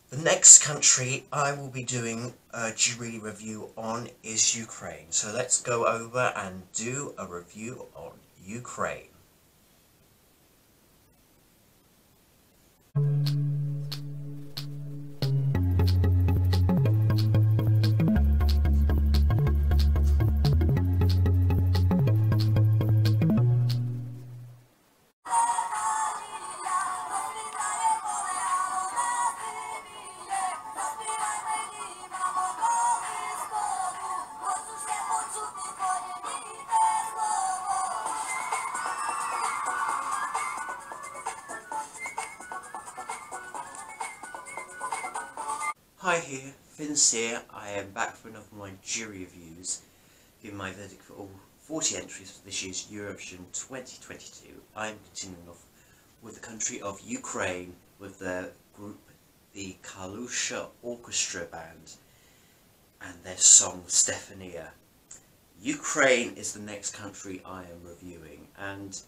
The next country I will be doing a jury review on is Ukraine. So let's go over and do a review on Ukraine. Hi here, Finns here. I am back for another of my jury reviews, giving my verdict for all 40 entries for this year's Eurovision 2022. I am continuing off with the country of Ukraine with the group, the Kalush Orchestra band, and their song Stefania. Ukraine is the next country I am reviewing, and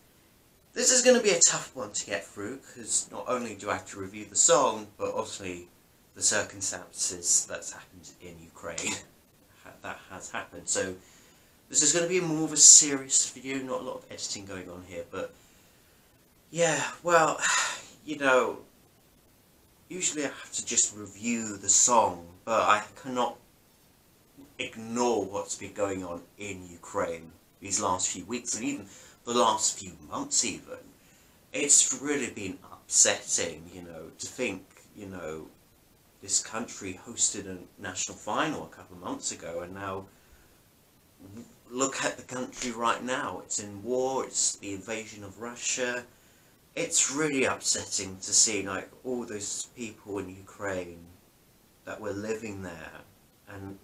this is going to be a tough one to get through, because not only do I have to review the song, but obviously the circumstances that's happened in Ukraine, that has happened. So this is going to be more of a serious video, not a lot of editing going on here, but yeah, well, you know, usually I have to just review the song, but I cannot ignore what's been going on in Ukraine these last few weeks, and even the last few months even. It's really been upsetting, you know, to think, you know, this country hosted a national final a couple of months ago, and now look at the country right now. It's in war, it's the invasion of Russia. It's really upsetting to see, like, all those people in Ukraine that were living there, and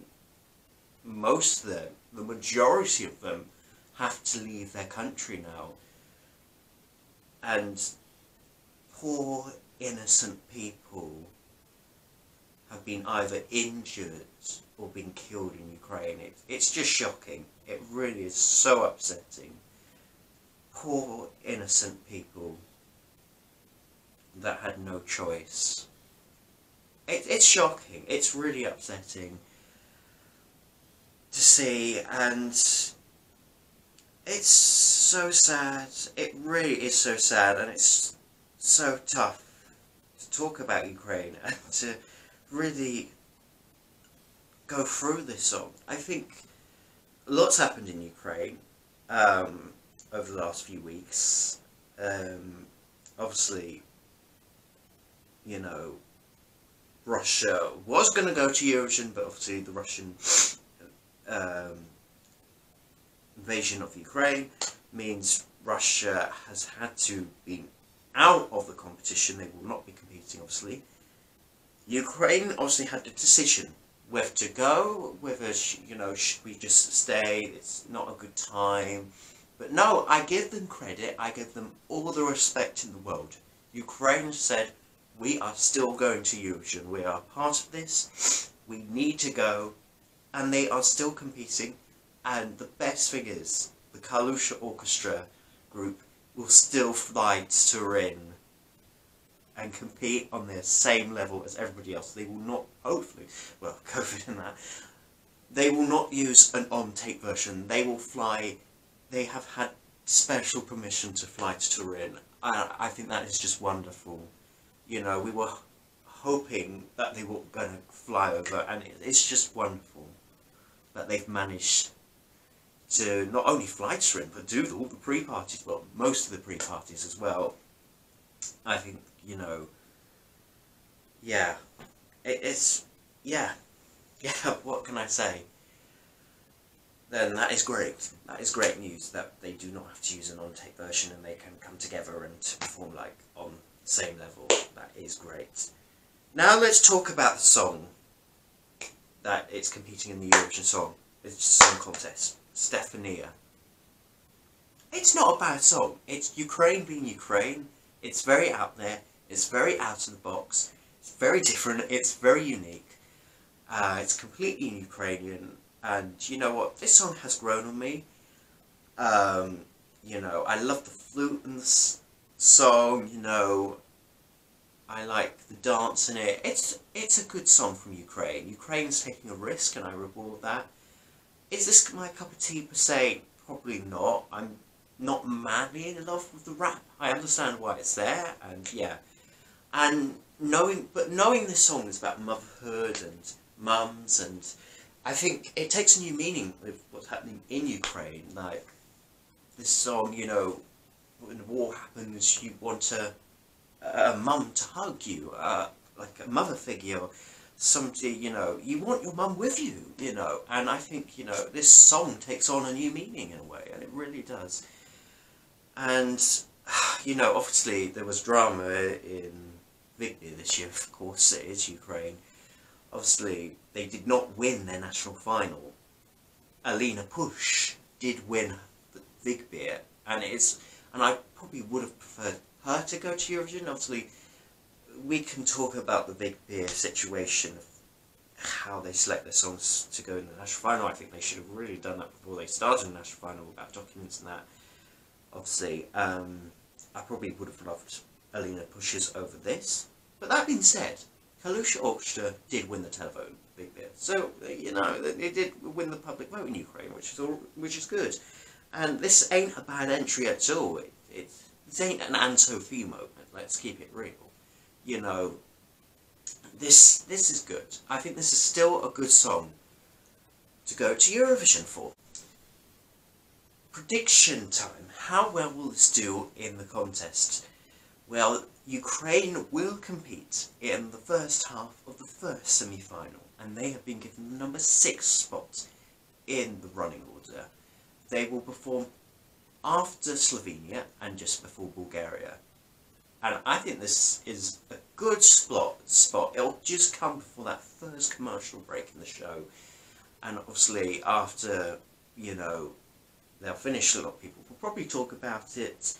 most of them, the majority of them, have to leave their country now. And poor innocent people have been either injured or been killed in Ukraine. It's just shocking. It really is so upsetting. Poor innocent people that had no choice. It's shocking. It's really upsetting to see, and it's so sad. It really is so sad, and it's so tough to talk about Ukraine and to really go through this song. I think lots happened in Ukraine over the last few weeks. Obviously, you know, Russia was going to go to Eurovision, but obviously the Russian invasion of Ukraine means Russia has had to be out of the competition. They will not be competing, obviously. Ukraine obviously had the decision whether to go, whether, you know, should we just stay, it's not a good time. But no, I give them credit, I give them all the respect in the world. Ukraine said, we are still going to Eurovision, we are part of this, we need to go, and they are still competing. And the best thing is, the Kalush Orchestra group will still fly to Turin and compete on the same level as everybody else. They will not, hopefully, well, COVID and that, they will not use an on-tape version. They will fly, they have had special permission to fly to Turin. I think that is just wonderful. You know, we were hoping that they were going to fly over, and it's just wonderful that they've managed to not only fly to Turin, but do all the pre-parties, well, most of the pre-parties as well. I think, you know, yeah, yeah, what can I say? Then that is great. That is great news that they do not have to use an on-tape version and they can come together and perform like on the same level. That is great. Now let's talk about the song that it's competing in the Eurovision song. It's a song contest. Stefania. It's not a bad song. It's Ukraine being Ukraine. It's very out there. It's very out of the box. It's very different. It's very unique. It's completely Ukrainian. And you know what? This song has grown on me. You know, I love the flute in the song. You know, I like the dance in it. It's a good song from Ukraine. Ukraine's taking a risk, and I reward that. Is this my cup of tea per se? Probably not. I'm not madly in love with the rap. I understand why it's there, and yeah. And knowing this song is about motherhood and mums, and I think it takes a new meaning with what's happening in Ukraine. Like, this song, you know, when the war happens, you want a mum to hug you, like a mother figure, somebody, you know, you want your mum with you, you know, and I think, you know, this song takes on a new meaning in a way, and it really does. And, you know, obviously there was drama in Vigny this year, of course it is Ukraine. Obviously, they did not win their national final. Alina Push did win the Vigby, and I probably would have preferred her to go to Eurovision. Obviously, we can talk about the Vigby situation, of how they select their songs to go in the national final. I think they should have really done that before they started the national final, about documents and that. Obviously, I probably would have loved Alina Push's over this. But that being said, Kalush Orchestra did win the televote Vigby. So, you know, they did win the public vote in Ukraine, which is good. And this ain't a bad entry at all. This ain't an Anne-Sophie moment. Let's keep it real. You know, this is good. I think this is still a good song to go to Eurovision for. Prediction time. How well will this do in the contest? Well, Ukraine will compete in the first half of the first semi-final, and they have been given the number 6 spot in the running order. They will perform after Slovenia and just before Bulgaria. And I think this is a good spot. It'll just come before that first commercial break in the show. And obviously after, you know, they'll finish, a lot of people will probably talk about it.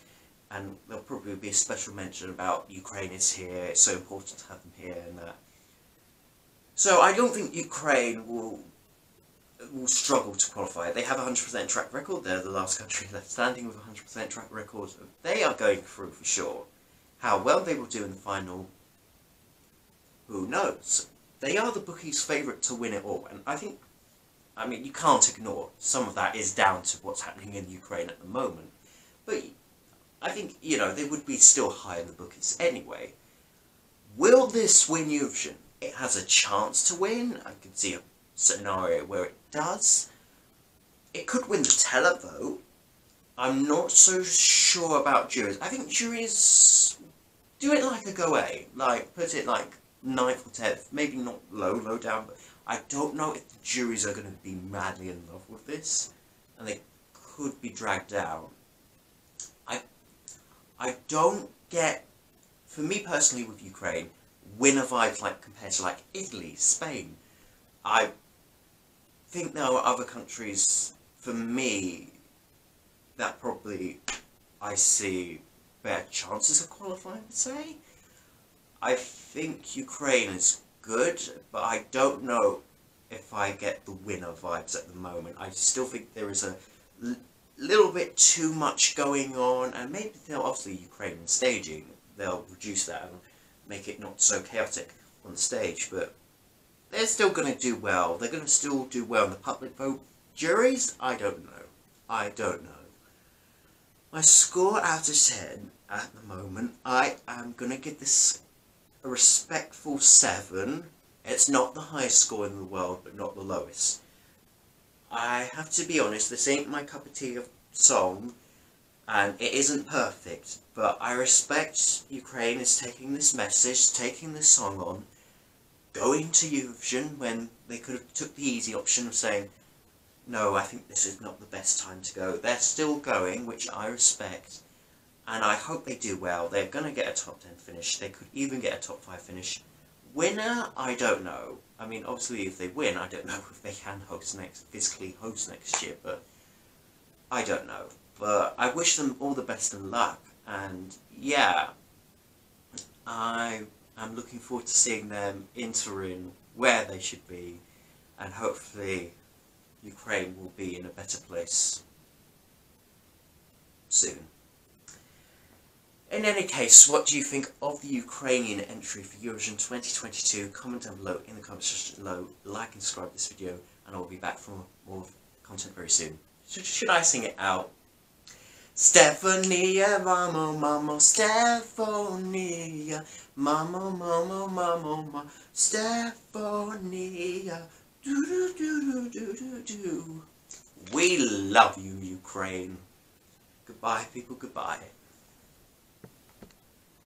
And there'll probably be a special mention about Ukraine is here, it's so important to have them here and that. So I don't think Ukraine will struggle to qualify. They have a 100% track record. They're the last country left standing with a 100% track record. They are going through for sure. How well they will do in the final, who knows? They are the bookies' favourite to win it all, and I mean, you can't ignore some of that is down to what's happening in Ukraine at the moment. But I think, you know, they would be still high in the bookies anyway. Will this win Eurovision? It has a chance to win. I can see a scenario where it does. It could win the televote. I'm not so sure about juries. I think juries do it like a go A, like put it like 9th or 10th, maybe not low down, but I don't know if the juries are going to be madly in love with this, and they could be dragged down. I don't get, for me personally with Ukraine, winner vibes like compared to like Italy, Spain. I think there are other countries, for me, that probably I see better chances of qualifying, say. I think Ukraine is good, but I don't know if I get the winner vibes at the moment. I still think there is a little bit too much going on, and maybe they'll, obviously Ukraine staging, they'll reduce that and make it not so chaotic on the stage, but they're still going to do well. They're going to still do well in the public vote. Juries? I don't know. I don't know. My score out of 10 at the moment, I am going to give this a respectful 7. It's not the highest score in the world, but not the lowest. I have to be honest, this ain't my cup of tea of song, and it isn't perfect, but I respect Ukraine is taking this message, taking this song on, going to Eurovision when they could have took the easy option of saying, no, I think this is not the best time to go. They're still going, which I respect, and I hope they do well. They're going to get a top 10 finish. They could even get a top 5 finish. Winner? I don't know. I mean, obviously if they win, I don't know if they can physically host next year, but I don't know. But I wish them all the best of luck, and yeah, I am looking forward to seeing them entering where they should be, and hopefully Ukraine will be in a better place soon. In any case, what do you think of the Ukrainian entry for Eurovision 2022? Comment down below in the comment section below, like and subscribe to this video, and I'll be back for more content very soon. Should I sing it out? Stefania, mama, mama, Stefania, mama, mama, mama, mama, Stefania, do do do do do do do. We love you, Ukraine. Goodbye, people, goodbye.